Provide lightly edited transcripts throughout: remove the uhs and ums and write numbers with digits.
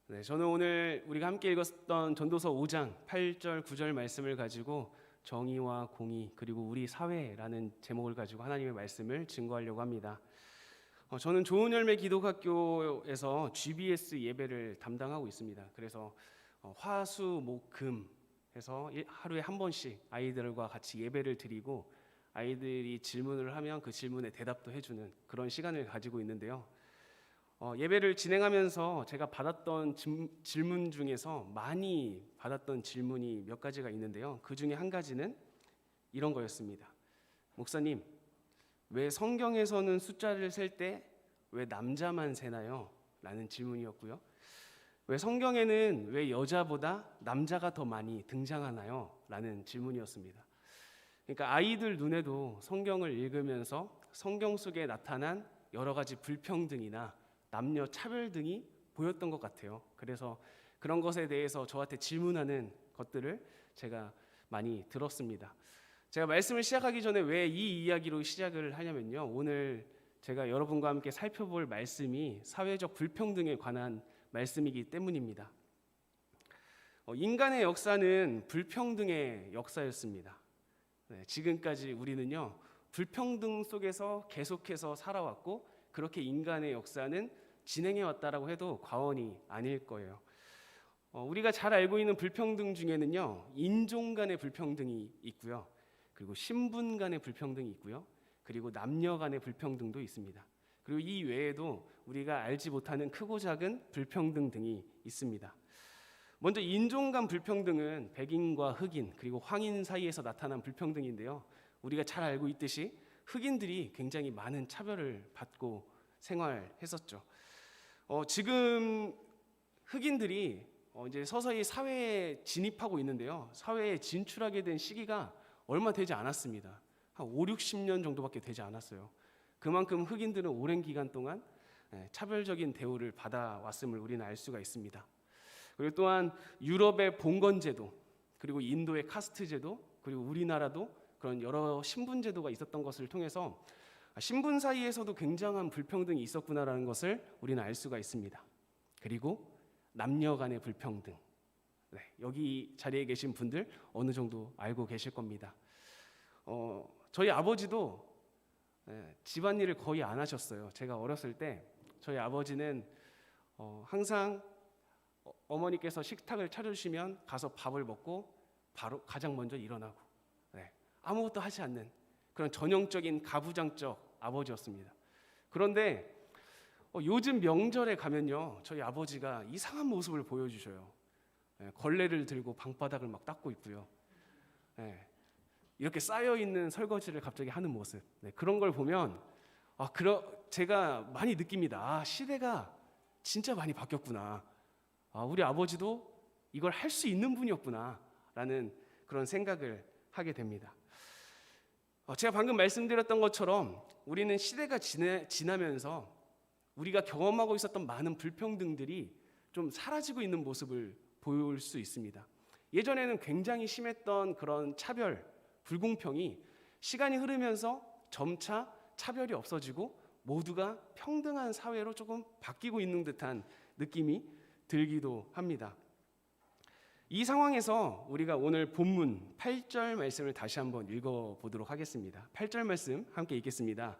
네, 저는 오늘 우리가 함께 읽었던 전도서 5장 8절 9절 말씀을 가지고 정의와 공의 그리고 우리 사회라는 제목을 가지고 하나님의 말씀을 증거하려고 합니다. 저는 좋은 열매 기독학교에서 GBS 예배를 담당하고 있습니다. 그래서 화, 수, 목, 금 해서 하루에 한 번씩 아이들과 같이 예배를 드리고 아이들이 질문을 하면 그 질문에 대답도 해주는 그런 시간을 가지고 있는데요. 예배를 진행하면서 제가 받았던 질문 중에서 많이 받았던 질문이 몇 가지가 있는데요. 그 중에 한 가지는 이런 거였습니다. 목사님, 왜 성경에서는 숫자를 셀 때 왜 남자만 세나요? 라는 질문이었고요. 왜 성경에는 왜 여자보다 남자가 더 많이 등장하나요? 라는 질문이었습니다. 그러니까 아이들 눈에도 성경을 읽으면서 성경 속에 나타난 여러 가지 불평등이나 남녀 차별 등이 보였던 것 같아요. 그래서 그런 것에 대해서 저한테 질문하는 것들을 제가 많이 들었습니다. 제가 말씀을 시작하기 전에 왜 이 이야기로 시작을 하냐면요. 오늘 제가 여러분과 함께 살펴볼 말씀이 사회적 불평등에 관한 말씀이기 때문입니다. 인간의 역사는 불평등의 역사였습니다. 지금까지 우리는요, 불평등 속에서 계속해서 살아왔고 그렇게 인간의 역사는 진행해 왔다라고 해도 과언이 아닐 거예요. 우리가 잘 알고 있는 불평등 중에는요, 인종 간의 불평등이 있고요, 그리고 신분 간의 불평등이 있고요, 그리고 남녀 간의 불평등도 있습니다. 그리고 이 외에도 우리가 알지 못하는 크고 작은 불평등 등이 있습니다. 먼저 인종 간 불평등은 백인과 흑인 그리고 황인 사이에서 나타난 불평등인데요. 우리가 잘 알고 있듯이 흑인들이 굉장히 많은 차별을 받고 생활했었죠. 지금 흑인들이 이제 서서히 사회에 진입하고 있는데요. 사회에 진출하게 된 시기가 얼마 되지 않았습니다. 한 5, 60년 정도밖에 되지 않았어요. 그만큼 흑인들은 오랜 기간 동안 차별적인 대우를 받아왔음을 우리는 알 수가 있습니다. 그리고 또한 유럽의 봉건 제도, 그리고 인도의 카스트 제도, 그리고 우리나라도 그런 여러 신분 제도가 있었던 것을 통해서 신분 사이에서도 굉장한 불평등이 있었구나라는 것을 우리는 알 수가 있습니다. 그리고 남녀 간의 불평등, 여기 자리에 계신 분들 어느 정도 알고 계실 겁니다. 저희 아버지도 집안일을 거의 안 하셨어요. 제가 어렸을 때 저희 아버지는 항상 어머니께서 식탁을 차려주시면 가서 밥을 먹고 바로 가장 먼저 일어나고 아무것도 하지 않는 그런 전형적인 가부장적 아버지였습니다. 그런데 요즘 명절에 가면요, 저희 아버지가 이상한 모습을 보여주셔요. 걸레를 들고 방바닥을 막 닦고 있고요. 이렇게 쌓여있는 설거지를 갑자기 하는 모습, 그런 걸 보면 제가 많이 느낍니다. 시대가 진짜 많이 바뀌었구나. 우리 아버지도 이걸 할 수 있는 분이었구나 라는 그런 생각을 하게 됩니다. 제가 방금 말씀드렸던 것처럼 우리는 시대가 지나면서 우리가 경험하고 있었던 많은 불평등들이 좀 사라지고 있는 모습을 보일 수 있습니다. 예전에는 굉장히 심했던 그런 차별, 불공평이 시간이 흐르면서 점차 차별이 없어지고 모두가 평등한 사회로 조금 바뀌고 있는 듯한 느낌이 들기도 합니다. 이 상황에서 우리가 오늘 본문 8절 말씀을 다시 한번 읽어보도록 하겠습니다. 8절 말씀 함께 읽겠습니다.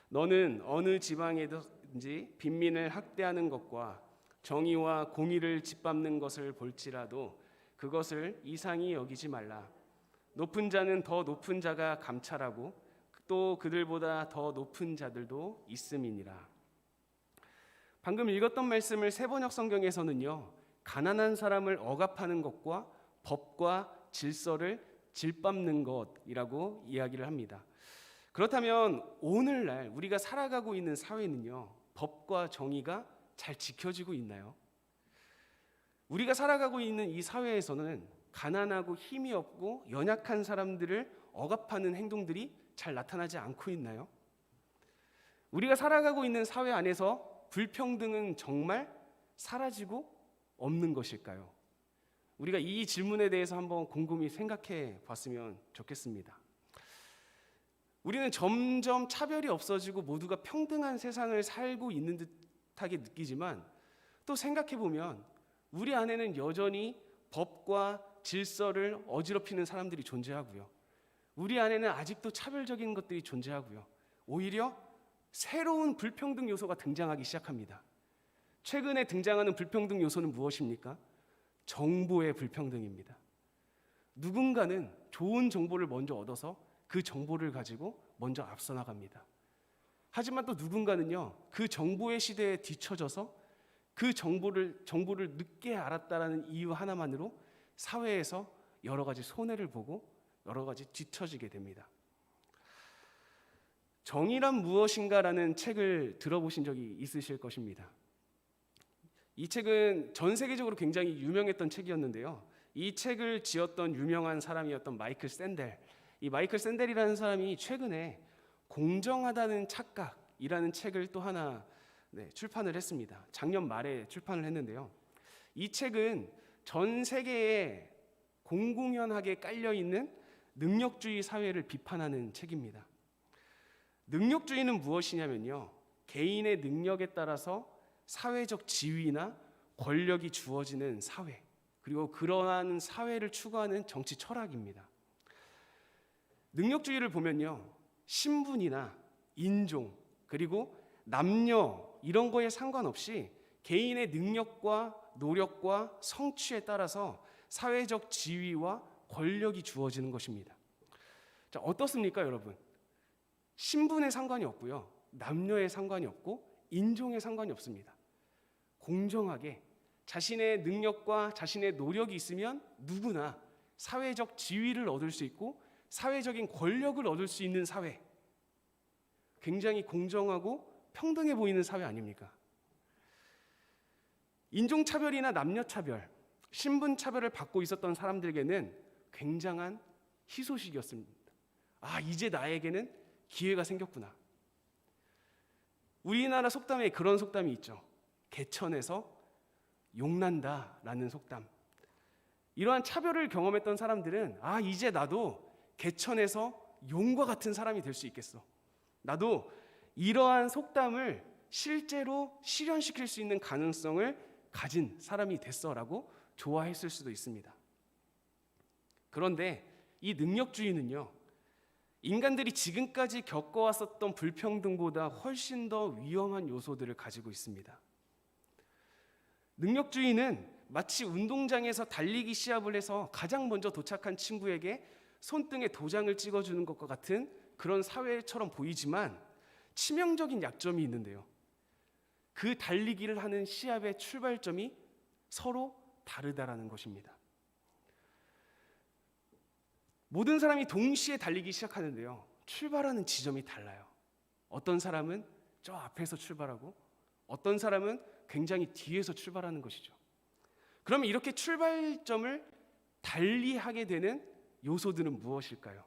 너는 어느 지방에든지 빈민을 학대하는 것과 정의와 공의를 짓밟는 것을 볼지라도 그것을 이상히 여기지 말라. 높은 자는 더 높은 자가 감찰하고 또 그들보다 더 높은 자들도 있음이니라. 방금 읽었던 말씀을 세번역 성경에서는요, 가난한 사람을 억압하는 것과 법과 질서를 짓밟는 것이라고 이야기를 합니다. 그렇다면 오늘날 우리가 살아가고 있는 사회는요, 법과 정의가 잘 지켜지고 있나요? 우리가 살아가고 있는 이 사회에서는 가난하고 힘이 없고 연약한 사람들을 억압하는 행동들이 잘 나타나지 않고 있나요? 우리가 살아가고 있는 사회 안에서 불평등은 정말 사라지고 없는 것일까요? 우리가 이 질문에 대해서 한번 곰곰이 생각해 봤으면 좋겠습니다. 우리는 점점 차별이 없어지고 모두가 평등한 세상을 살고 있는 듯하게 느끼지만 또 생각해 보면 우리 안에는 여전히 법과 질서를 어지럽히는 사람들이 존재하고요. 우리 안에는 아직도 차별적인 것들이 존재하고요. 오히려 새로운 불평등 요소가 등장하기 시작합니다. 최근에 등장하는 불평등 요소는 무엇입니까? 정보의 불평등입니다. 누군가는 좋은 정보를 먼저 얻어서 그 정보를 가지고 먼저 앞서 나갑니다. 하지만 또 누군가는요, 그 정보의 시대에 뒤처져서 그 정보를 늦게 알았다라는 이유 하나만으로 사회에서 여러 가지 손해를 보고 여러 가지 뒤처지게 됩니다. 정의란 무엇인가라는 책을 들어보신 적이 있으실 것입니다. 이 책은 전 세계적으로 굉장히 유명했던 책이었는데요. 이 책을 지었던 유명한 사람이었던 마이클 샌델. 이 마이클 샌델이라는 사람이 최근에 공정하다는 착각이라는 책을 또 하나 출판을 했습니다. 작년 말에 출판을 했는데요. 이 책은 전 세계에 공공연하게 깔려있는 능력주의 사회를 비판하는 책입니다. 능력주의는 무엇이냐면요, 개인의 능력에 따라서 사회적 지위나 권력이 주어지는 사회, 그리고 그러한 사회를 추구하는 정치 철학입니다. 능력주의를 보면요, 신분이나 인종, 그리고 남녀 이런 거에 상관없이 개인의 능력과 노력과 성취에 따라서 사회적 지위와 권력이 주어지는 것입니다. 자, 어떻습니까, 여러분? 신분에 상관이 없고요, 남녀에 상관이 없고 인종에 상관이 없습니다. 공정하게 자신의 능력과 자신의 노력이 있으면 누구나 사회적 지위를 얻을 수 있고 사회적인 권력을 얻을 수 있는 사회, 굉장히 공정하고 평등해 보이는 사회 아닙니까? 인종차별이나 남녀차별, 신분차별을 받고 있었던 사람들에게는 굉장한 희소식이었습니다. 아, 이제 나에게는 기회가 생겼구나. 우리나라 속담에 그런 속담이 있죠. 개천에서 용난다라는 속담. 이러한 차별을 경험했던 사람들은 아, 이제 나도 개천에서 용과 같은 사람이 될 수 있겠어. 나도 이러한 속담을 실제로 실현시킬 수 있는 가능성을 가진 사람이 됐어라고 좋아했을 수도 있습니다. 그런데 이 능력주의는요, 인간들이 지금까지 겪어왔었던 불평등보다 훨씬 더 위험한 요소들을 가지고 있습니다. 능력주의는 마치 운동장에서 달리기 시합을 해서 가장 먼저 도착한 친구에게 손등에 도장을 찍어주는 것과 같은 그런 사회처럼 보이지만 치명적인 약점이 있는데요. 그 달리기를 하는 시합의 출발점이 서로 다르다라는 것입니다. 모든 사람이 동시에 달리기 시작하는데요, 출발하는 지점이 달라요. 어떤 사람은 저 앞에서 출발하고 어떤 사람은 굉장히 뒤에서 출발하는 것이죠. 그럼 이렇게 출발점을 달리하게 되는 요소들은 무엇일까요?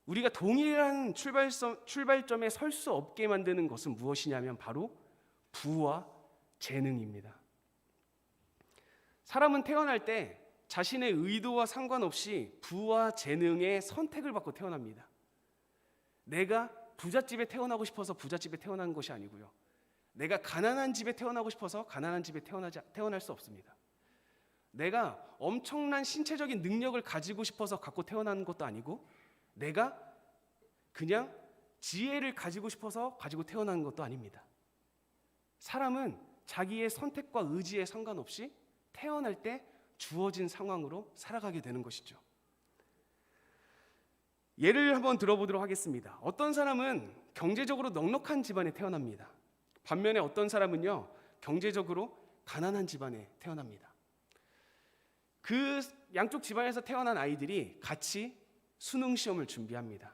우리가 동일한 출발점에 설 수 없게 만드는 것은 무엇이냐면 바로 부와 재능입니다. 사람은 태어날 때 자신의 의도와 상관없이 부와 재능의 선택을 받고 태어납니다. 내가 부잣집에 태어나고 싶어서 부잣집에 태어난 것이 아니고요, 내가 가난한 집에 태어나고 싶어서 가난한 집에 태어날 수 없습니다. 내가 엄청난 신체적인 능력을 가지고 싶어서 갖고 태어난 것도 아니고 내가 그냥 지혜를 가지고 싶어서 가지고 태어난 것도 아닙니다. 사람은 자기의 선택과 의지에 상관없이 태어날 때 주어진 상황으로 살아가게 되는 것이죠. 예를 한번 들어보도록 하겠습니다. 어떤 사람은 경제적으로 넉넉한 집안에 태어납니다. 반면에 어떤 사람은요, 경제적으로 가난한 집안에 태어납니다. 그 양쪽 집안에서 태어난 아이들이 같이 수능 시험을 준비합니다.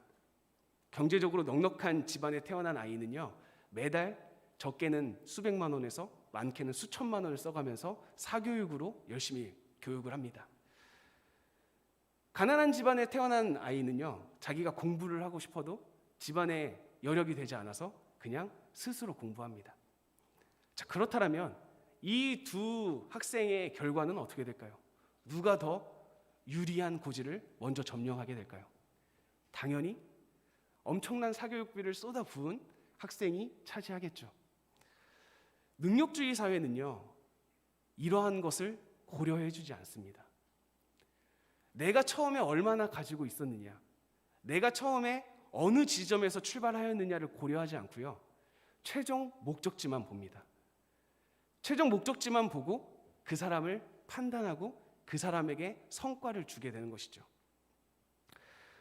경제적으로 넉넉한 집안에 태어난 아이는요, 매달 적게는 수백만 원에서 많게는 수천만 원을 써가면서 사교육으로 열심히 교육을 합니다. 가난한 집안에 태어난 아이는요, 자기가 공부를 하고 싶어도 집안에 여력이 되지 않아서 그냥 스스로 공부합니다. 자, 그렇다면 이 두 학생의 결과는 어떻게 될까요? 누가 더 유리한 고지를 먼저 점령하게 될까요? 당연히 엄청난 사교육비를 이러한 것을 고려해 주지 않습니다. 내가 처음에 얼마나 가지고 있었느냐, 내가 처음에 어느 지점에서 출발하였느냐를 고려하지 않고요. 최종 목적지만 봅니다. 최종 목적지만 보고 그 사람을 판단하고 그 사람에게 성과를 주게 되는 것이죠.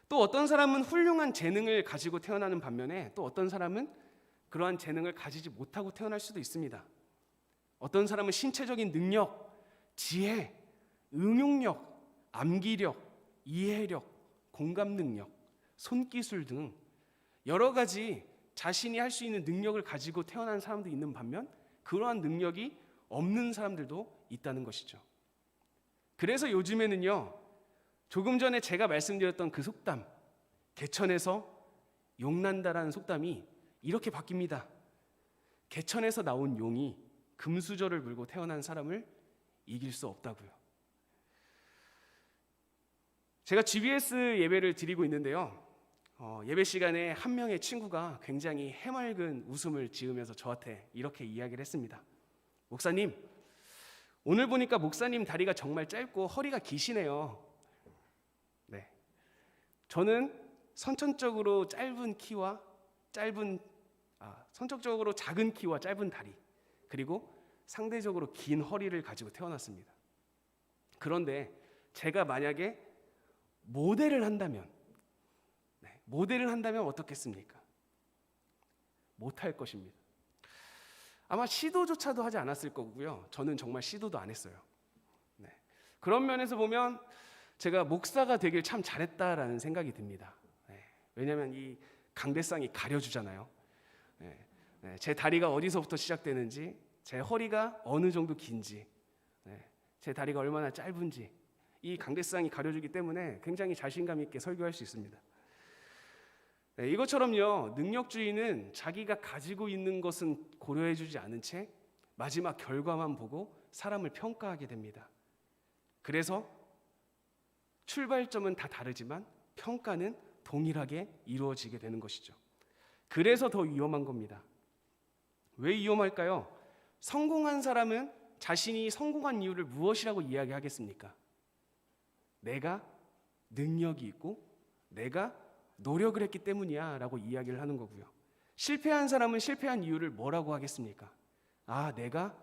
또 어떤 사람은 훌륭한 재능을 가지고 태어나는 반면에 또 어떤 사람은 그러한 재능을 가지지 못하고 태어날 수도 있습니다. 어떤 사람은 신체적인 능력, 지혜, 응용력, 암기력, 이해력, 공감 능력, 손기술 등 여러 가지 자신이 할 수 있는 능력을 가지고 태어난 사람도 있는 반면 그러한 능력이 없는 사람들도 있다는 것이죠. 그래서 요즘에는요, 조금 전에 제가 말씀드렸던 그 속담, 개천에서 용난다라는 속담이 이렇게 바뀝니다. 개천에서 나온 용이 금수저를 물고 태어난 사람을 이길 수 없다고요. 제가 GBS 예배를 드리고 있는데요. 예배 시간에 한 명의 친구가 굉장히 해맑은 웃음을 지으면서 저한테 이렇게 이야기를 했습니다. 목사님, 오늘 보니까 목사님 다리가 정말 짧고 허리가 기시네요. 네, 저는 선천적으로 작은 키와 작은 다리, 그리고 상대적으로 긴 허리를 가지고 태어났습니다. 그런데 제가 만약에 모델을 한다면 어떻겠습니까? 못할 것입니다. 아마 시도조차도 하지 않았을 거고요. 저는 정말 시도도 안 했어요. 네. 그런 면에서 보면 제가 목사가 되길 참 잘했다라는 생각이 듭니다. 네. 왜냐하면 이 강대상이 가려주잖아요. 네. 네. 제 다리가 어디서부터 시작되는지, 제 허리가 어느 정도 긴지, 네. 제 다리가 얼마나 짧은지 이 강대상이 가려주기 때문에 굉장히 자신감 있게 설교할 수 있습니다. 네, 이것처럼요, 능력주의는 자기가 가지고 있는 것은 고려해주지 않은 채 마지막 결과만 보고 사람을 평가하게 됩니다. 그래서 출발점은 다 다르지만 평가는 동일하게 이루어지게 되는 것이죠. 그래서 더 위험한 겁니다. 왜 위험할까요? 성공한 사람은 자신이 성공한 이유를 무엇이라고 이야기하겠습니까? 내가 능력이 있고 내가 노력을 했기 때문이야 라고 이야기를 하는 거고요. 실패한 사람은 실패한 이유를 뭐라고 하겠습니까? 내가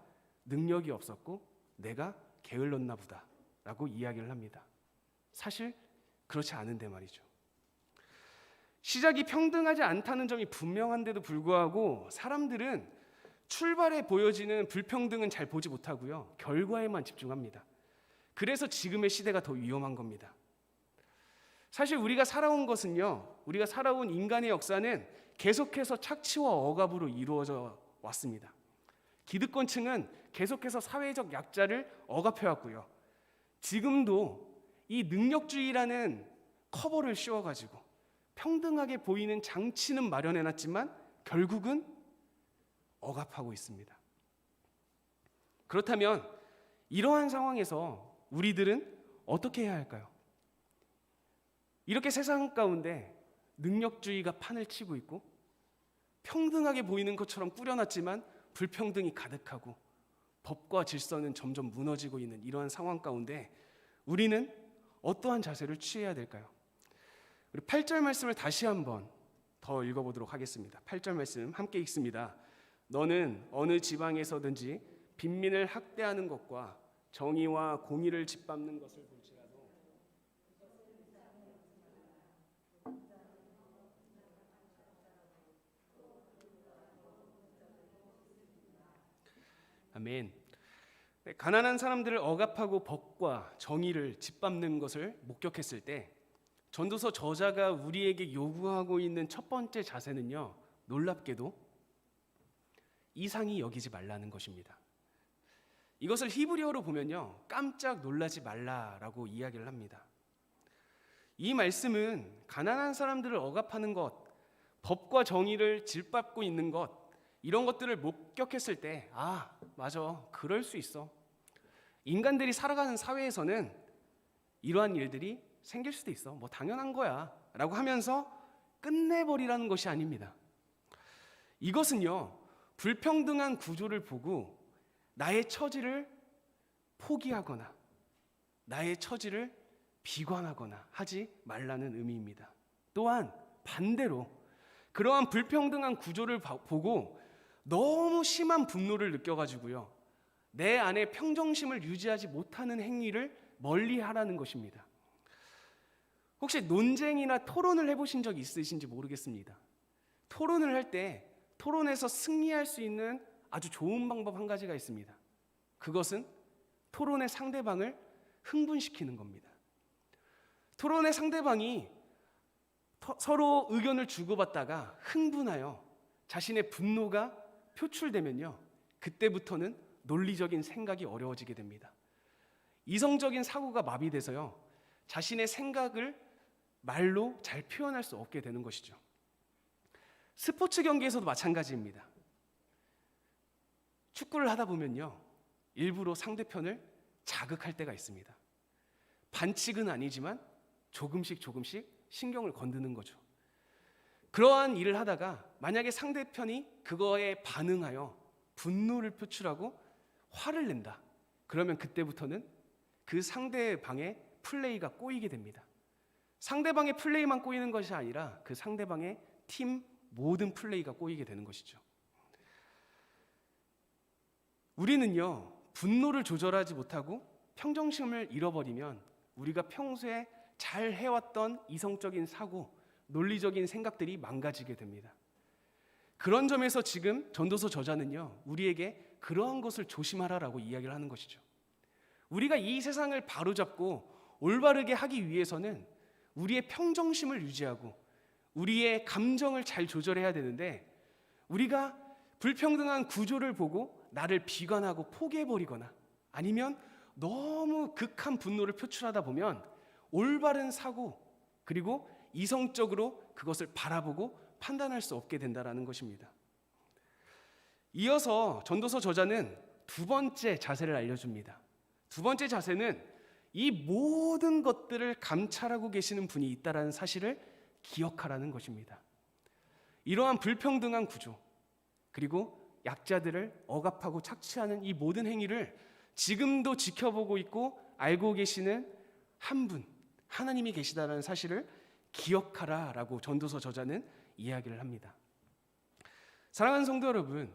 능력이 없었고 내가 게을렀나 보다 라고 이야기를 합니다. 사실 그렇지 않은데 말이죠. 시작이 평등하지 않다는 점이 분명한데도 불구하고 사람들은 출발에 보여지는 불평등은 잘 보지 못하고요, 결과에만 집중합니다. 그래서 지금의 시대가 더 위험한 겁니다. 사실 우리가 살아온 것은요, 우리가 살아온 인간의 역사는 계속해서 착취와 억압으로 이루어져 왔습니다. 기득권층은 계속해서 사회적 약자를 억압해왔고요. 지금도 이 능력주의라는 커버를 씌워가지고 평등하게 보이는 장치는 마련해놨지만 결국은 억압하고 있습니다. 그렇다면 이러한 상황에서 우리들은 어떻게 해야 할까요? 이렇게 세상 가운데 능력주의가 판을 치고 있고 평등하게 보이는 것처럼 꾸려놨지만 불평등이 가득하고 법과 질서는 점점 무너지고 있는 이러한 상황 가운데 우리는 어떠한 자세를 취해야 될까요? 우리 8절 말씀을 다시 한번 더 읽어보도록 하겠습니다. 8절 말씀 함께 읽습니다. 너는 어느 지방에서든지 빈민을 학대하는 것과 정의와 공의를 짓밟는 것을 볼지라도 아멘. 가난한 사람들을 억압하고 법과 정의를 짓밟는 것을 목격했을 때 전도서 저자가 우리에게 요구하고 있는 첫 번째 자세는요, 놀랍게도 이상히 여기지 말라는 것입니다. 이것을 히브리어로 보면요, 깜짝 놀라지 말라라고 이야기를 합니다. 이 말씀은 가난한 사람들을 억압하는 것, 법과 정의를 짓밟고 있는 것, 이런 것들을 목격했을 때 맞아, 그럴 수 있어. 인간들이 살아가는 사회에서는 이러한 일들이 생길 수도 있어. 뭐 당연한 거야 라고 하면서 끝내버리라는 것이 아닙니다. 이것은요, 불평등한 구조를 보고 나의 처지를 포기하거나 나의 처지를 비관하거나 하지 말라는 의미입니다. 또한 반대로 그러한 불평등한 구조를 보고 너무 심한 분노를 느껴가지고요, 내 안에 평정심을 유지하지 못하는 행위를 멀리하라는 것입니다. 혹시 논쟁이나 토론을 해보신 적 있으신지 모르겠습니다. 토론을 할 때 토론에서 승리할 수 있는 아주 좋은 방법 한 가지가 있습니다. 그것은 토론의 상대방을 흥분시키는 겁니다. 토론의 상대방이 서로 의견을 주고받다가 흥분하여 자신의 분노가 표출되면요, 그때부터는 논리적인 생각이 어려워지게 됩니다. 이성적인 사고가 마비돼서요, 자신의 생각을 말로 잘 표현할 수 없게 되는 것이죠. 스포츠 경기에서도 마찬가지입니다. 축구를 하다 보면요, 일부러 상대편을 자극할 때가 있습니다. 반칙은 아니지만 조금씩 신경을 건드는 거죠. 그러한 일을 하다가 만약에 상대편이 그거에 반응하여 분노를 표출하고 화를 낸다. 그러면 그때부터는 그 상대방의 플레이가 꼬이게 됩니다. 상대방의 플레이만 꼬이는 것이 아니라 그 상대방의 팀 모든 플레이가 꼬이게 되는 것이죠. 우리는요, 분노를 조절하지 못하고 평정심을 잃어버리면 우리가 평소에 잘 해왔던 이성적인 사고, 논리적인 생각들이 망가지게 됩니다. 그런 점에서 지금 전도서 저자는요, 우리에게 그러한 것을 조심하라라고 이야기를 하는 것이죠. 우리가 이 세상을 바로잡고 올바르게 하기 위해서는 우리의 평정심을 유지하고 우리의 감정을 잘 조절해야 되는데, 우리가 불평등한 구조를 보고 나를 비관하고 포기해버리거나 아니면 너무 극한 분노를 표출하다 보면 올바른 사고, 그리고 이성적으로 그것을 바라보고 판단할 수 없게 된다는 것입니다. 이어서 전도서 저자는 두 번째 자세를 알려줍니다. 두 번째 자세는 이 모든 것들을 감찰하고 계시는 분이 있다는 사실을 기억하라는 것입니다. 이러한 불평등한 구조, 그리고 약자들을 억압하고 착취하는 이 모든 행위를 지금도 지켜보고 있고 알고 계시는 한 분, 하나님이 계시다는 사실을 기억하라라고 전도서 저자는 이야기를 합니다. 사랑하는 성도 여러분,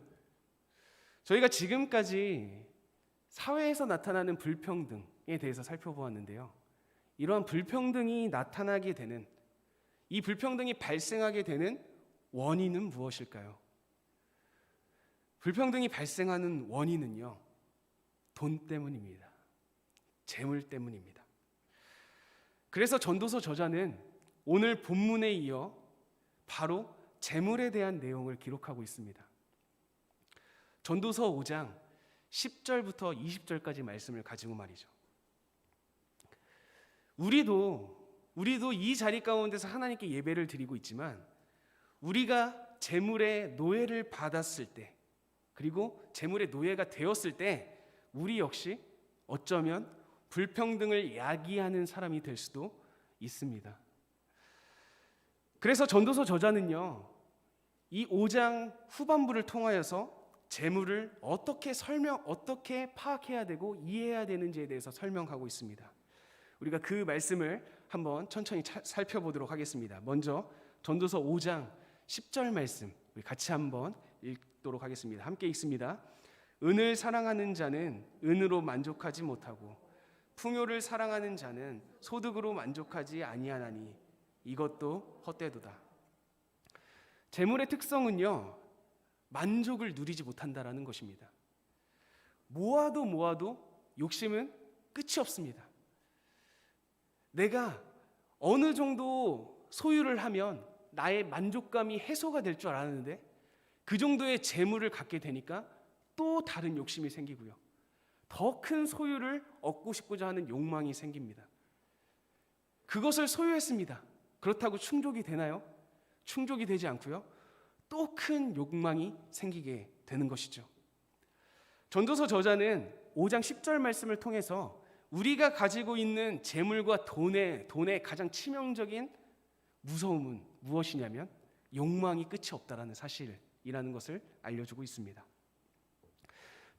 저희가 지금까지 사회에서 나타나는 불평등에 대해서 살펴보았는데요, 이러한 불평등이 나타나게 되는, 이 불평등이 발생하게 되는 원인은 무엇일까요? 불평등이 발생하는 원인은요, 돈 때문입니다. 재물 때문입니다. 그래서 전도서 저자는 오늘 본문에 이어 바로 재물에 대한 내용을 기록하고 있습니다. 전도서 5장 10절부터 20절까지 말씀을 가지고 말이죠. 우리도 이 자리 가운데서 하나님께 예배를 드리고 있지만, 우리가 재물의 노예를 받았을 때, 그리고 재물의 노예가 되었을 때 우리 역시 어쩌면 불평등을 야기하는 사람이 될 수도 있습니다. 그래서 전도서 저자는요, 이 5장 후반부를 통하여서 재물을 어떻게 파악해야 되고 이해해야 되는지에 대해서 설명하고 있습니다. 우리가 그 말씀을 한번 천천히 살펴보도록 하겠습니다. 먼저 전도서 5장 10절 말씀 우리 같이 한번 읽도록 하겠습니다. 함께 읽습니다. 은을 사랑하는 자는 은으로 만족하지 못하고 풍요를 사랑하는 자는 소득으로 만족하지 아니하나니 이것도 헛되도다. 재물의 특성은요, 만족을 누리지 못한다라는 것입니다. 모아도 욕심은 끝이 없습니다. 내가 어느 정도 소유를 하면 나의 만족감이 해소가 될 줄 알았는데 그 정도의 재물을 갖게 되니까 또 다른 욕심이 생기고요, 더 큰 소유를 얻고 싶고자 하는 욕망이 생깁니다. 그것을 소유했습니다. 그렇다고 충족이 되나요? 충족이 되지 않고요, 또 큰 욕망이 생기게 되는 것이죠. 전도서 저자는 5장 10절 말씀을 통해서 우리가 가지고 있는 재물과 돈의 가장 치명적인 무서움은 무엇이냐면 욕망이 끝이 없다라는 사실이라는 것을 알려주고 있습니다.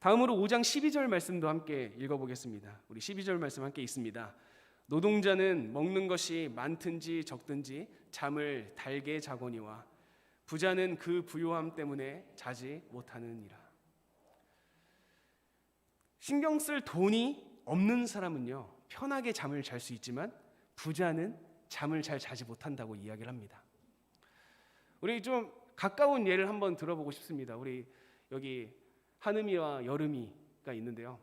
다음으로 5장 12절 말씀도 함께 읽어보겠습니다. 우리 12절 말씀 함께 있습니다. 노동자는 먹는 것이 많든지 적든지 잠을 달게 자거니와 부자는 그 부요함 때문에 자지 못하느니라. 신경 쓸 돈이 없는 사람은요, 편하게 잠을 잘 수 있지만 부자는 잠을 잘 자지 못한다고 이야기를 합니다. 우리 좀 가까운 예를 한번 들어보고 싶습니다. 우리 여기 한음이와 여름이가 있는데요.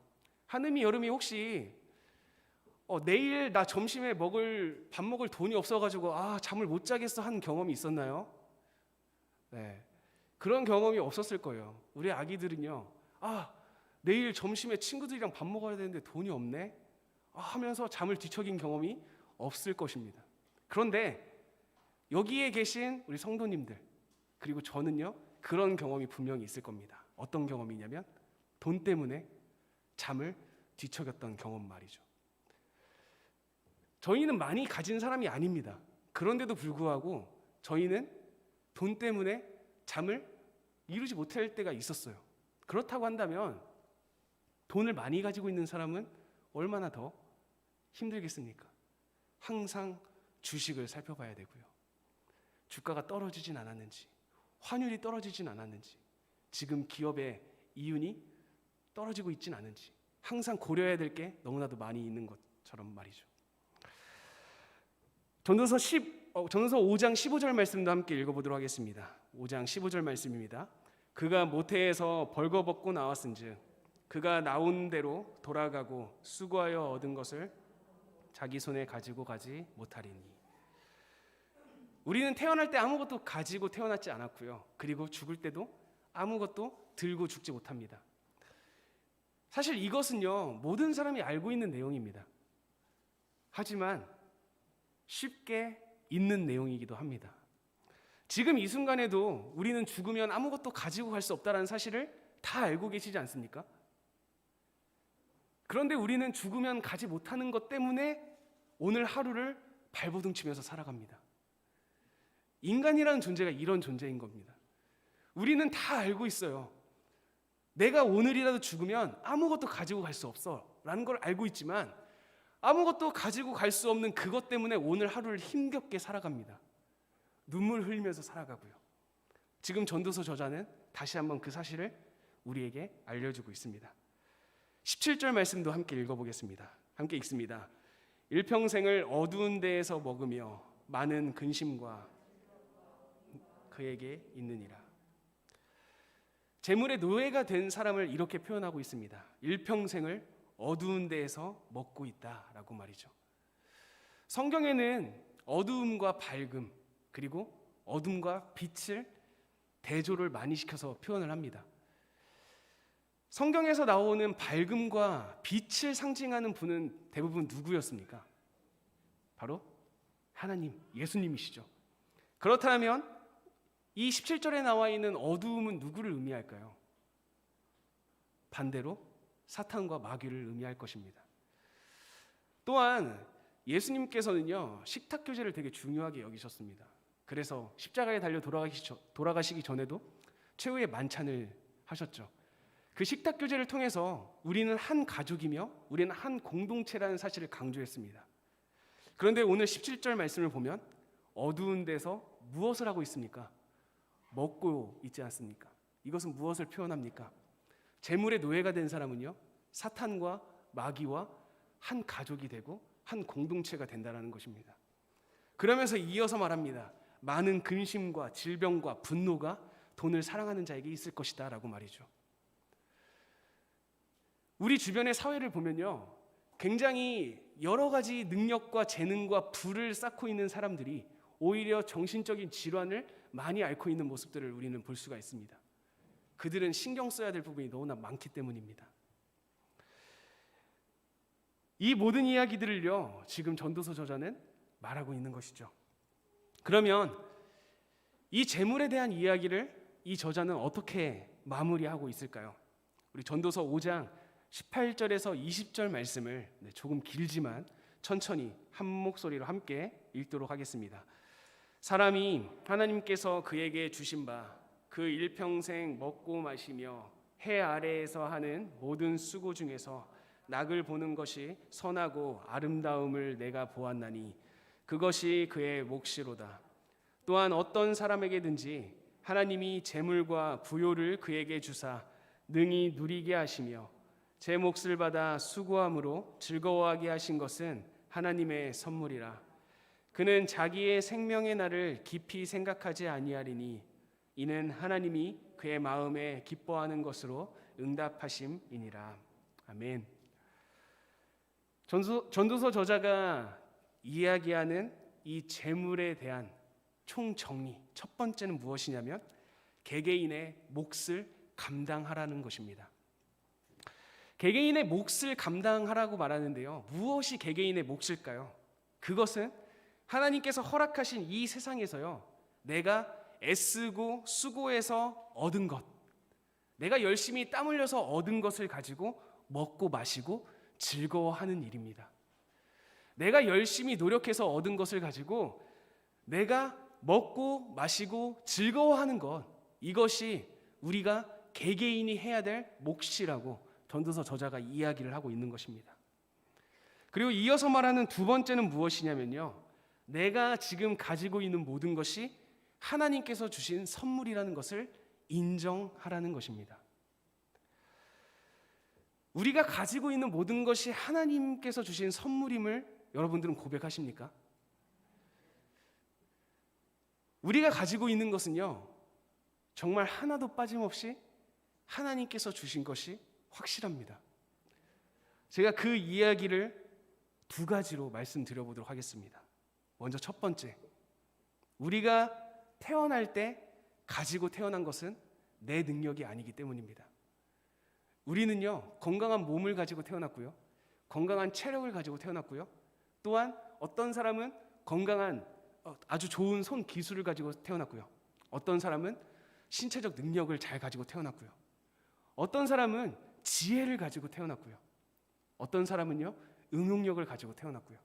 한음이, 여름이 혹시 내일 나 점심에 밥 먹을 돈이 없어가지고 잠을 못 자겠어 한 경험이 있었나요? 네, 그런 경험이 없었을 거예요. 우리 아기들은요, 내일 점심에 친구들이랑 밥 먹어야 되는데 돈이 없네 하면서 잠을 뒤척인 경험이 없을 것입니다. 그런데 여기에 계신 우리 성도님들 그리고 저는요, 그런 경험이 분명히 있을 겁니다. 어떤 경험이냐면 돈 때문에 잠을 뒤척였던 경험 말이죠. 저희는 많이 가진 사람이 아닙니다. 그런데도 불구하고 저희는 돈 때문에 잠을 이루지 못할 때가 있었어요. 그렇다고 한다면 돈을 많이 가지고 있는 사람은 얼마나 더 힘들겠습니까? 항상 주식을 살펴봐야 되고요. 주가가 떨어지진 않았는지, 환율이 떨어지진 않았는지, 지금 기업의 이윤이 떨어지고 있진 않은지 항상 고려해야 될 게 너무나도 많이 있는 것처럼 말이죠. 전도서 5장 15절 말씀도 함께 읽어보도록 하겠습니다. 5장 15절 말씀입니다. 그가 모태에서 벌거벗고 나왔은즉 그가 나온 대로 돌아가고 수고하여 얻은 것을 자기 손에 가지고 가지 못하리니. 우리는 태어날 때 아무것도 가지고 태어났지 않았고요. 그리고 죽을 때도 아무것도 들고 죽지 못합니다. 사실 이것은요, 모든 사람이 알고 있는 내용입니다. 하지만 쉽게 잊는 내용이기도 합니다. 지금 이 순간에도 우리는 죽으면 아무것도 가지고 갈 수 없다는 사실을 다 알고 계시지 않습니까? 그런데 우리는 죽으면 가지 못하는 것 때문에 오늘 하루를 발버둥치면서 살아갑니다. 인간이라는 존재가 이런 존재인 겁니다. 우리는 다 알고 있어요. 내가 오늘이라도 죽으면 아무것도 가지고 갈 수 없어 라는 걸 알고 있지만 아무것도 가지고 갈 수 없는 그것 때문에 오늘 하루를 힘겹게 살아갑니다. 눈물 흘리면서 살아가고요. 지금 전도서 저자는 다시 한번 그 사실을 우리에게 알려주고 있습니다. 17절 말씀도 함께 읽어보겠습니다. 함께 읽습니다. 일평생을 어두운 데에서 먹으며 많은 근심과 그에게 있느니라. 재물의 노예가 된 사람을 이렇게 표현하고 있습니다. 일평생을 어두운 데에서 먹고 있다라고 말이죠. 성경에는 어두움과 밝음 그리고 어둠과 빛을 대조를 많이 시켜서 표현을 합니다. 성경에서 나오는 밝음과 빛을 상징하는 분은 대부분 누구였습니까? 바로 하나님, 예수님이시죠. 그렇다면 이 17절에 나와 있는 어두움은 누구를 의미할까요? 반대로 사탄과 마귀를 의미할 것입니다. 또한 예수님께서는요, 식탁 교제를 되게 중요하게 여기셨습니다. 그래서 십자가에 달려 돌아가시기 전에도 최후의 만찬을 하셨죠. 그 식탁 교제를 통해서 우리는 한 가족이며 우리는 한 공동체라는 사실을 강조했습니다. 그런데 오늘 17절 말씀을 보면 어두운 데서 무엇을 하고 있습니까? 먹고 있지 않습니까? 이것은 무엇을 표현합니까? 재물의 노예가 된 사람은요, 사탄과 마귀와 한 가족이 되고 한 공동체가 된다는 것입니다. 그러면서 이어서 말합니다. 많은 근심과 질병과 분노가 돈을 사랑하는 자에게 있을 것이다 라고 말이죠. 우리 주변의 사회를 보면요, 굉장히 여러 가지 능력과 재능과 부를 쌓고 있는 사람들이 오히려 정신적인 질환을 많이 앓고 있는 모습들을 우리는 볼 수가 있습니다. 그들은 신경 써야 될 부분이 너무나 많기 때문입니다. 이 모든 이야기들을요, 지금 전도서 저자는 말하고 있는 것이죠. 그러면 이 재물에 대한 이야기를 이 저자는 어떻게 마무리하고 있을까요? 우리 전도서 5장 18절에서 20절 말씀을 조금 길지만 천천히 한 목소리로 함께 읽도록 하겠습니다. 사람이 하나님께서 그에게 주신 바 그 일평생 먹고 마시며 해 아래에서 하는 모든 수고 중에서 낙을 보는 것이 선하고 아름다움을 내가 보았나니 그것이 그의 몫이로다. 또한 어떤 사람에게든지 하나님이 재물과 부요를 그에게 주사 능히 누리게 하시며 제 몫을 받아 수고함으로 즐거워하게 하신 것은 하나님의 선물이라. 그는 자기의 생명의 날을 깊이 생각하지 아니하리니 이는 하나님이 그의 마음에 기뻐하는 것으로 응답하심이니라. 아멘. 전도서 저자가 이야기하는 이 재물에 대한 총정리, 첫 번째는 무엇이냐면 개개인의 몫을 감당하라는 것입니다. 개개인의 몫을 감당하라고 말하는데요, 무엇이 개개인의 몫일까요? 그것은 하나님께서 허락하신 이 세상에서요, 내가 애쓰고 수고해서 얻은 것, 내가 열심히 땀 흘려서 얻은 것을 가지고 먹고 마시고 즐거워하는 일입니다. 내가 열심히 노력해서 얻은 것을 가지고 내가 먹고 마시고 즐거워하는 것, 이것이 우리가 개개인이 해야 될 몫이라고 전도서 저자가 이야기를 하고 있는 것입니다. 그리고 이어서 말하는 두 번째는 무엇이냐면요, 내가 지금 가지고 있는 모든 것이 하나님께서 주신 선물이라는 것을 인정하라는 것입니다. 우리가 가지고 있는 모든 것이 하나님께서 주신 선물임을 여러분들은 고백하십니까? 우리가 가지고 있는 것은요, 정말 하나도 빠짐없이 하나님께서 주신 것이 확실합니다. 제가 그 이야기를 두 가지로 말씀드려보도록 하겠습니다. 먼저 첫 번째, 우리가 태어날 때 가지고 태어난 것은 내 능력이 아니기 때문입니다. 우리는요, 건강한 몸을 가지고 태어났고요, 건강한 체력을 가지고 태어났고요, 또한 어떤 사람은 건강한 아주 좋은 손 기술을 가지고 태어났고요, 어떤 사람은 신체적 능력을 잘 가지고 태어났고요, 어떤 사람은 지혜를 가지고 태어났고요, 어떤 사람은요 응용력을 가지고 태어났고요,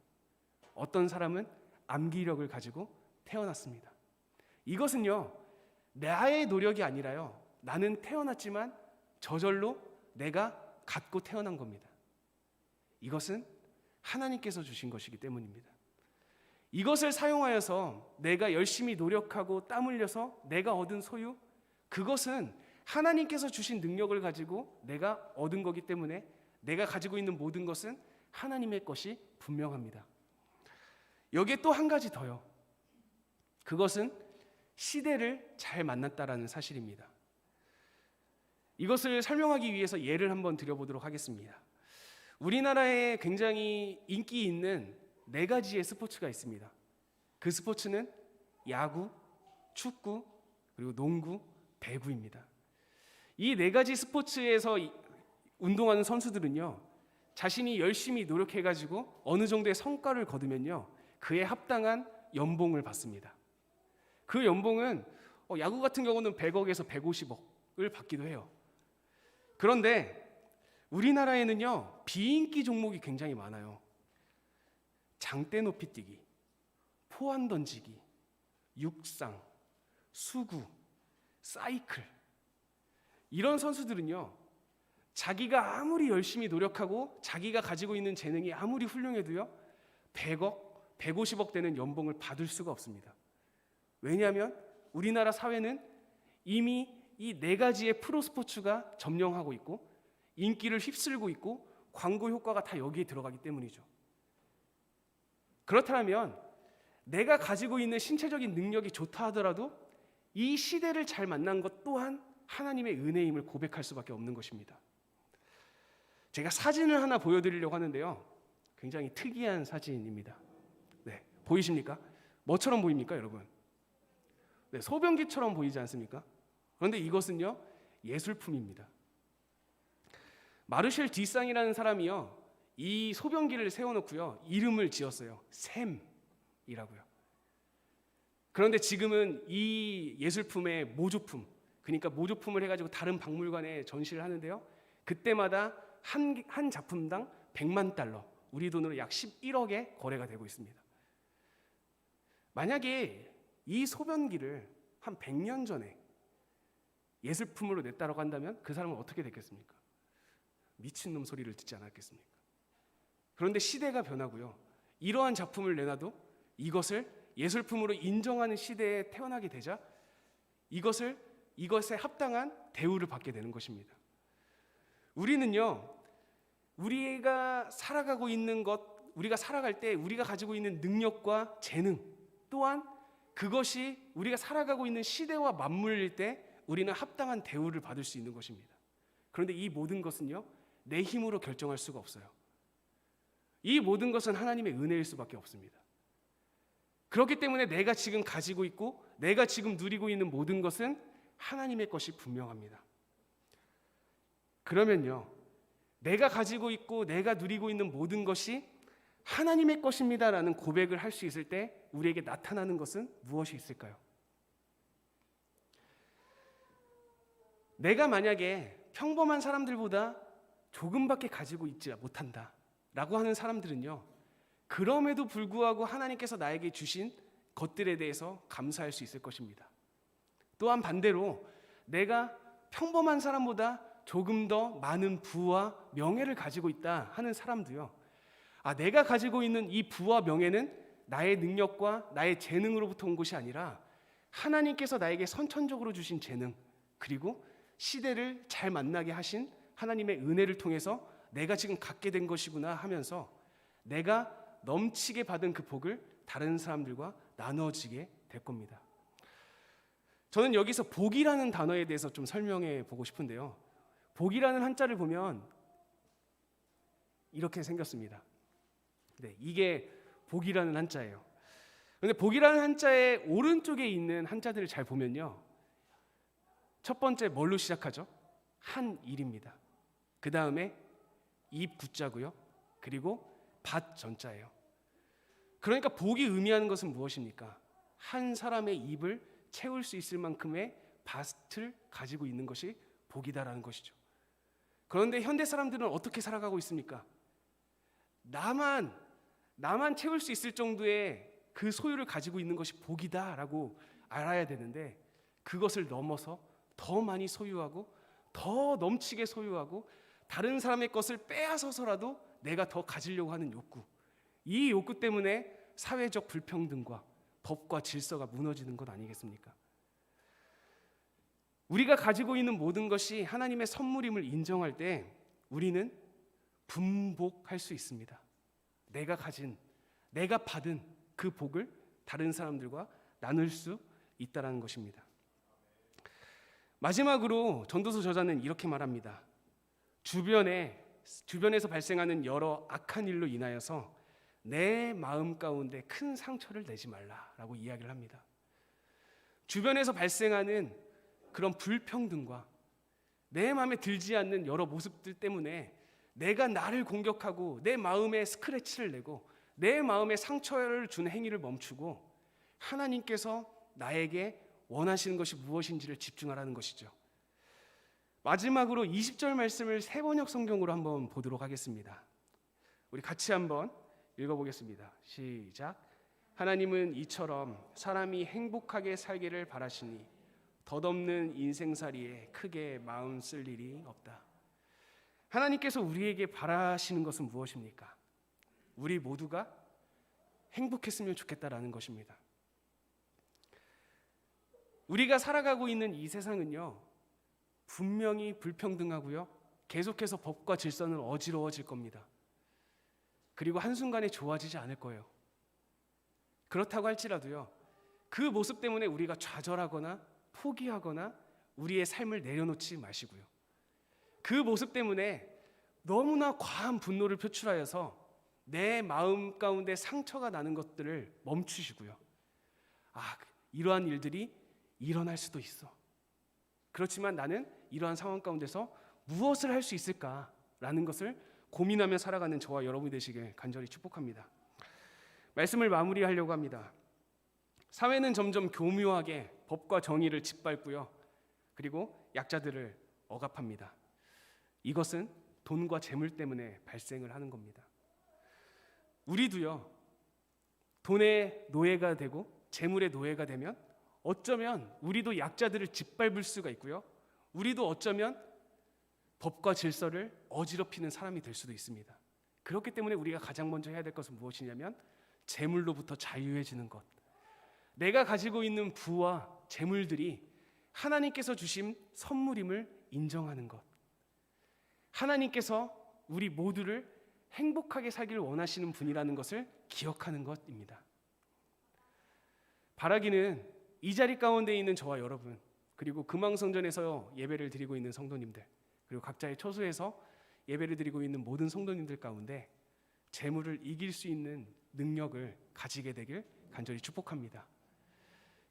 어떤 사람은 암기력을 가지고 태어났습니다. 이것은요, 나의 노력이 아니라요, 나는 태어났지만 저절로 내가 갖고 태어난 겁니다. 이것은 하나님께서 주신 것이기 때문입니다. 이것을 사용하여서 내가 열심히 노력하고 땀 흘려서 내가 얻은 소유, 그것은 하나님께서 주신 능력을 가지고 내가 얻은 거기 때문에 내가 가지고 있는 모든 것은 하나님의 것이 분명합니다. 여기에 또 한 가지 더요. 그것은 시대를 잘 만났다라는 사실입니다. 이것을 설명하기 위해서 예를 한번 드려보도록 하겠습니다. 우리나라에 굉장히 인기 있는 4가지의 스포츠가 있습니다. 그 스포츠는 야구, 축구, 그리고 농구, 배구입니다. 이 4가지 스포츠에서 운동하는 선수들은요, 자신이 열심히 노력해가지고 어느 정도의 성과를 거두면요, 그에 합당한 연봉을 받습니다. 그 연봉은 야구 같은 경우는 100억에서 150억을 받기도 해요. 그런데 우리나라에는요, 비인기 종목이 굉장히 많아요. 장대 높이 뛰기, 포환 던지기, 육상, 수구, 사이클. 이런 선수들은요, 자기가 아무리 열심히 노력하고 자기가 가지고 있는 재능이 아무리 훌륭해도요, 100억, 150억 되는 연봉을 받을 수가 없습니다. 왜냐하면 우리나라 사회는 이미 이 4가지의 프로 스포츠가 점령하고 있고 인기를 휩쓸고 있고 광고 효과가 다 여기에 들어가기 때문이죠. 그렇다면 내가 가지고 있는 신체적인 능력이 좋다 하더라도 이 시대를 잘 만난 것 또한 하나님의 은혜임을 고백할 수밖에 없는 것입니다. 제가 사진을 하나 보여드리려고 하는데요, 굉장히 특이한 사진입니다. 네, 보이십니까? 뭐처럼 보입니까, 여러분? 네, 소변기처럼 보이지 않습니까? 그런데 이것은요, 예술품입니다. 마르쉘 디상이라는 사람이요, 이 소변기를 세워놓고요, 이름을 지었어요. 샘이라고요. 그런데 지금은 이 예술품의 모조품, 그러니까 모조품을 해가지고 다른 박물관에 전시를 하는데요, 그때마다 한 작품당 100만 달러, 우리 돈으로 약 11억에 거래가 되고 있습니다. 만약에 이 소변기를 한 100년 전에 예술품으로 냈다라고 한다면 그 사람은 어떻게 됐겠습니까? 미친놈 소리를 듣지 않았겠습니까? 그런데 시대가 변하고요. 이러한 작품을 내놔도 이것을 예술품으로 인정하는 시대에 태어나게 되자 이것에 합당한 대우를 받게 되는 것입니다. 우리는요, 우리가 살아가고 있는 것, 우리가 살아갈 때 우리가 가지고 있는 능력과 재능, 또한 그것이 우리가 살아가고 있는 시대와 맞물릴 때 우리는 합당한 대우를 받을 수 있는 것입니다. 그런데 이 모든 것은요, 내 힘으로 결정할 수가 없어요. 이 모든 것은 하나님의 은혜일 수밖에 없습니다. 그렇기 때문에 내가 지금 가지고 있고 내가 지금 누리고 있는 모든 것은 하나님의 것이 분명합니다. 그러면요, 내가 가지고 있고 내가 누리고 있는 모든 것이 하나님의 것입니다라는 고백을 할 수 있을 때 우리에게 나타나는 것은 무엇이 있을까요? 내가 만약에 평범한 사람들보다 조금밖에 가지고 있지 못한다 라고 하는 사람들은요, 그럼에도 불구하고 하나님께서 나에게 주신 것들에 대해서 감사할 수 있을 것입니다. 또한 반대로 내가 평범한 사람보다 조금 더 많은 부와 명예를 가지고 있다 하는 사람도요, 내가 가지고 있는 이 부와 명예는 나의 능력과 나의 재능으로부터 온 것이 아니라 하나님께서 나에게 선천적으로 주신 재능, 그리고 시대를 잘 만나게 하신 하나님의 은혜를 통해서 내가 지금 갖게 된 것이구나 하면서 내가 넘치게 받은 그 복을 다른 사람들과 나눠지게 될 겁니다. 저는 여기서 복이라는 단어에 대해서 좀 설명해 보고 싶은데요, 복이라는 한자를 보면 이렇게 생겼습니다. 네, 이게 복이라는 한자예요. 그런데 복이라는 한자의 오른쪽에 있는 한자들을 잘 보면요, 첫 번째 뭘로 시작하죠? 한일입니다. 그 다음에 입 구자고요, 그리고 밭 전자예요. 그러니까 복이 의미하는 것은 무엇입니까? 한 사람의 입을 채울 수 있을 만큼의 밭을 가지고 있는 것이 복이다라는 것이죠. 그런데 현대 사람들은 어떻게 살아가고 있습니까? 나만 채울 수 있을 정도의 그 소유를 가지고 있는 것이 복이다라고 알아야 되는데, 그것을 넘어서 더 많이 소유하고 더 넘치게 소유하고 다른 사람의 것을 빼앗아서라도 내가 더 가지려고 하는 욕구, 이 욕구 때문에 사회적 불평등과 법과 질서가 무너지는 것 아니겠습니까? 우리가 가지고 있는 모든 것이 하나님의 선물임을 인정할 때 우리는 분복할 수 있습니다. 내가 받은 그 복을 다른 사람들과 나눌 수 있다는 것입니다. 마지막으로 전도서 저자는 이렇게 말합니다. 주변에서 발생하는 여러 악한 일로 인하여서 내 마음 가운데 큰 상처를 내지 말라라고 이야기를 합니다. 주변에서 발생하는 그런 불평등과 내 마음에 들지 않는 여러 모습들 때문에 내가 나를 공격하고 내 마음에 스크래치를 내고 내 마음에 상처를 주는 행위를 멈추고 하나님께서 나에게 원하시는 것이 무엇인지를 집중하라는 것이죠. 마지막으로 20절 말씀을 새번역 성경으로 한번 보도록 하겠습니다. 우리 같이 한번 읽어보겠습니다. 시작. 하나님은 이처럼 사람이 행복하게 살기를 바라시니 덧없는 인생살이에 크게 마음 쓸 일이 없다. 하나님께서 우리에게 바라시는 것은 무엇입니까? 우리 모두가 행복했으면 좋겠다라는 것입니다. 우리가 살아가고 있는 이 세상은요, 분명히 불평등하고요, 계속해서 법과 질서는 어지러워질 겁니다. 그리고 한순간에 좋아지지 않을 거예요. 그렇다고 할지라도요, 그 모습 때문에 우리가 좌절하거나 포기하거나 우리의 삶을 내려놓지 마시고요, 그 모습 때문에 너무나 과한 분노를 표출하여서 내 마음 가운데 상처가 나는 것들을 멈추시고요, 이러한 일들이 일어날 수도 있어. 그렇지만 나는 이러한 상황 가운데서 무엇을 할 수 있을까라는 것을 고민하며 살아가는 저와 여러분이 되시길 간절히 축복합니다. 말씀을 마무리하려고 합니다. 사회는 점점 교묘하게 법과 정의를 짓밟고요, 그리고 약자들을 억압합니다. 이것은 돈과 재물 때문에 발생을 하는 겁니다. 우리도요, 돈의 노예가 되고 재물의 노예가 되면 어쩌면 우리도 약자들을 짓밟을 수가 있고요, 우리도 어쩌면 법과 질서를 어지럽히는 사람이 될 수도 있습니다. 그렇기 때문에 우리가 가장 먼저 해야 될 것은 무엇이냐면 재물로부터 자유해지는 것. 내가 가지고 있는 부와 재물들이 하나님께서 주신 선물임을 인정하는 것. 하나님께서 우리 모두를 행복하게 살기를 원하시는 분이라는 것을 기억하는 것입니다. 바라기는 이 자리 가운데 있는 저와 여러분, 그리고 금왕성전에서 예배를 드리고 있는 성도님들, 그리고 각자의 처소에서 예배를 드리고 있는 모든 성도님들 가운데 재물을 이길 수 있는 능력을 가지게 되길 간절히 축복합니다.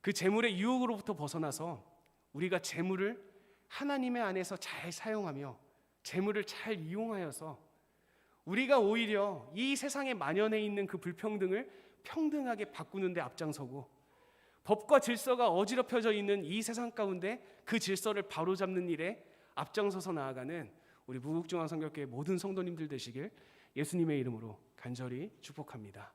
그 재물의 유혹으로부터 벗어나서 우리가 재물을 하나님의 안에서 잘 사용하며 재물을 잘 이용하여서 우리가 오히려 이 세상에 만연해 있는 그 불평등을 평등하게 바꾸는 데 앞장서고, 법과 질서가 어지럽혀져 있는 이 세상 가운데 그 질서를 바로잡는 일에 앞장서서 나아가는 우리 무국중앙선교회 모든 성도님들 되시길 예수님의 이름으로 간절히 축복합니다.